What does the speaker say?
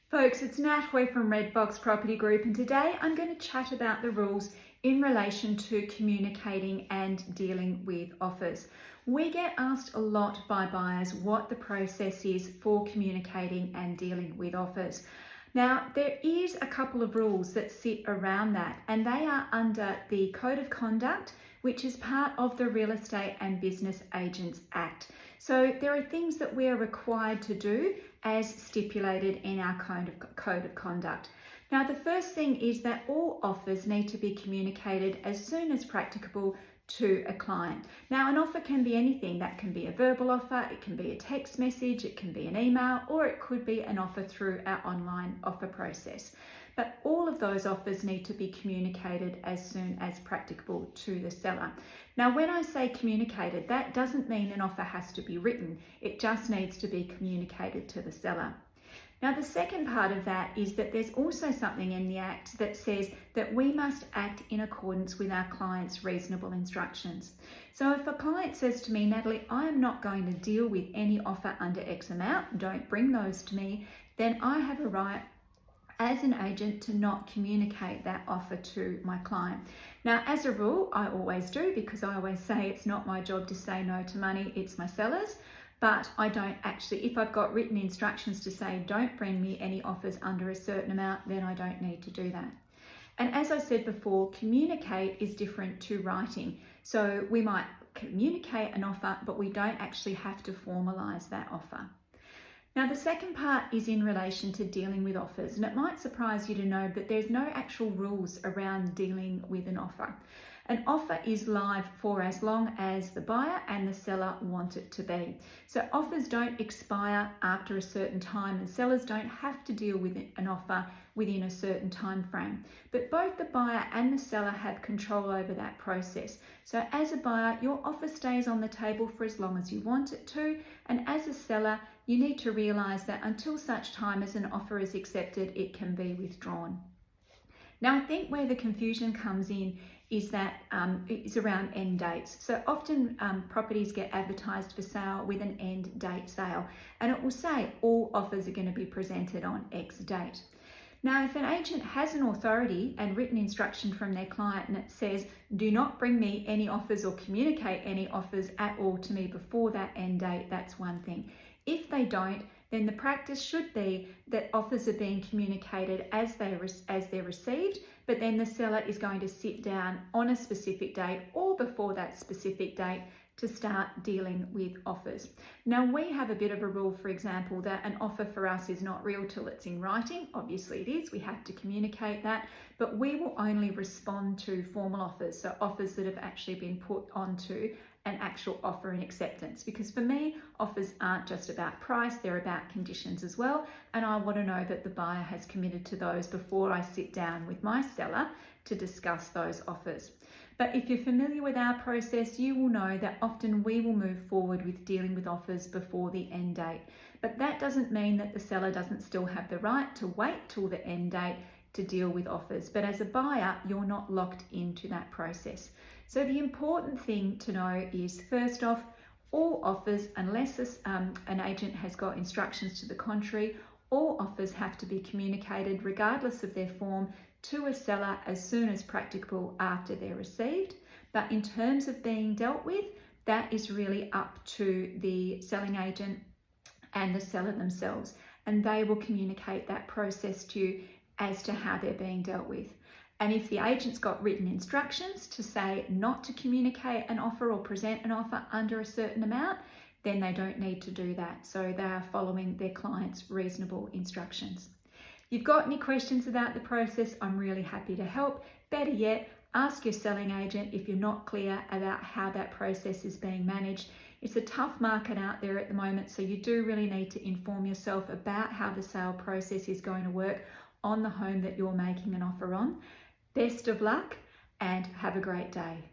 Folks, it's Nat Hoy from Red Fox Property Group, and today I'm going to chat about the rules in relation to communicating and dealing with offers. We get asked a lot by buyers what the process is for communicating and dealing with offers. Now, there is a couple of rules that sit around that, and they are under the Code of Conduct, which is part of the Real Estate and Business Agents Act. So there are things that we are required to do as stipulated in our Code of Conduct. Now, the first thing is that all offers need to be communicated as soon as practicable to a client. Now, an offer can be anything. That can be a verbal offer, it can be a text message, it can be an email, or it could be an offer through our online offer process. But all of those offers need to be communicated as soon as practicable to the seller. Now, when I say communicated, that doesn't mean an offer has to be written. It just needs to be communicated to the seller. Now, the second part of that is that there's also something in the Act that says that we must act in accordance with our client's reasonable instructions. So if a client says to me, Natalie, I am not going to deal with any offer under X amount, don't bring those to me, then I have a right as an agent to not communicate that offer to my client. Now, as a rule, I always do, because I always say it's not my job to say no to money, it's my seller's. But I don't actually, if I've got written instructions to say don't bring me any offers under a certain amount, then I don't need to do that. And as I said before, communicate is different to writing. So we might communicate an offer, but we don't actually have to formalize that offer. Now, the second part is in relation to dealing with offers, and it might surprise you to know that there's no actual rules around dealing with an offer. An offer is live for as long as the buyer and the seller want it to be. So offers don't expire after a certain time, and sellers don't have to deal with an offer within a certain time frame. But both the buyer and the seller have control over that process. So as a buyer, your offer stays on the table for as long as you want it to, and as a seller, you need to realise that until such time as an offer is accepted, it can be withdrawn. Now, I think where the confusion comes in is that it's around end dates. So often properties get advertised for sale with an end date sale, and it will say all offers are going to be presented on X date. Now, if an agent has an authority and written instruction from their client and it says, do not bring me any offers or communicate any offers at all to me before that end date, that's one thing. If they don't, then the practice should be that offers are being communicated as they're received, but then the seller is going to sit down on a specific date or before that specific date to start dealing with offers. Now, we have a bit of a rule, for example, that an offer for us is not real till it's in writing. Obviously it is, we have to communicate that, but we will only respond to formal offers, so offers that have actually been put onto an actual offer and acceptance. Because for me, offers aren't just about price, they're about conditions as well, and I want to know that the buyer has committed to those before I sit down with my seller to discuss those offers. But if you're familiar with our process, you will know that often we will move forward with dealing with offers before the end date. But that doesn't mean that the seller doesn't still have the right to wait till the end date to deal with offers. But as a buyer, you're not locked into that process. So the important thing to know is, first off, all offers, unless an agent has got instructions to the contrary, all offers have to be communicated regardless of their form to a seller as soon as practicable after they're received. But in terms of being dealt with, that is really up to the selling agent and the seller themselves, and they will communicate that process to you as to how they're being dealt with. And if the agent's got written instructions to say not to communicate an offer or present an offer under a certain amount, then they don't need to do that. So they are following their client's reasonable instructions. If you've got any questions about the process, I'm really happy to help. Better yet, ask your selling agent if you're not clear about how that process is being managed. It's a tough market out there at the moment, so you do really need to inform yourself about how the sale process is going to work on the home that you're making an offer on. Best of luck and have a great day.